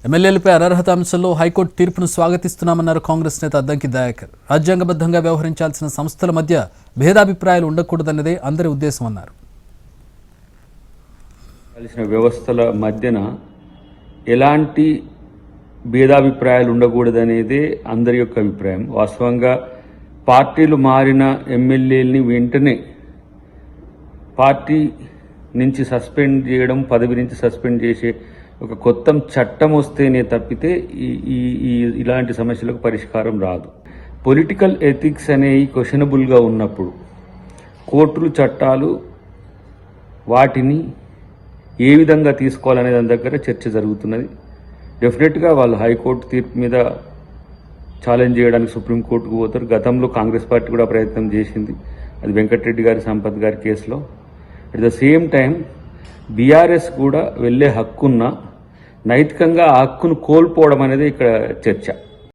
ఎమ్మెల్యేలపై అనర్హత అంశంలో హైకోర్టు తీర్పును స్వాగతిస్తున్నామన్నారు కాంగ్రెస్ నేత అద్దంకి దయాకర్. రాజ్యాంగబద్ధంగా వ్యవహరించాల్సిన సంస్థల మధ్య భేదాభిప్రాయాలు ఉండకూడదన్నదే అందరి ఉద్దేశం అన్నారు. వ్యవస్థల మధ్యన ఎలాంటి భేదాభిప్రాయాలు ఉండకూడదనేదే అందరి యొక్క అభిప్రాయం. వాస్తవంగా పార్టీలు మారిన ఎమ్మెల్యేలని వెంటనే పార్టీ నుంచి సస్పెండ్ చేయడం, పదవి నుంచి సస్పెండ్ చేసే ఒక కొత్త చట్టం వస్తేనే తప్పితే ఇలాంటి సమస్యలకు పరిష్కారం రాదు. పొలిటికల్ ఎథిక్స్ అనేవి క్వశ్చనబుల్గా ఉన్నప్పుడు కోర్టులు, చట్టాలు వాటిని ఏ విధంగా తీసుకోవాలనే దాని దగ్గర చర్చ జరుగుతున్నది. డెఫినెట్గా వాళ్ళు హైకోర్టు తీర్పు మీద ఛాలెంజ్ చేయడానికి సుప్రీంకోర్టుకు పోతారు. గతంలో కాంగ్రెస్ పార్టీ కూడా ప్రయత్నం చేసింది, అది వెంకటరెడ్డి గారి, సంపత్ గారి కేసులో. At the same time BRS కూడా వెళ్ళే హక్కున్న నైతికంగా ఆ హక్కును కోల్పోవడం అనేది ఇక్కడ చర్చ.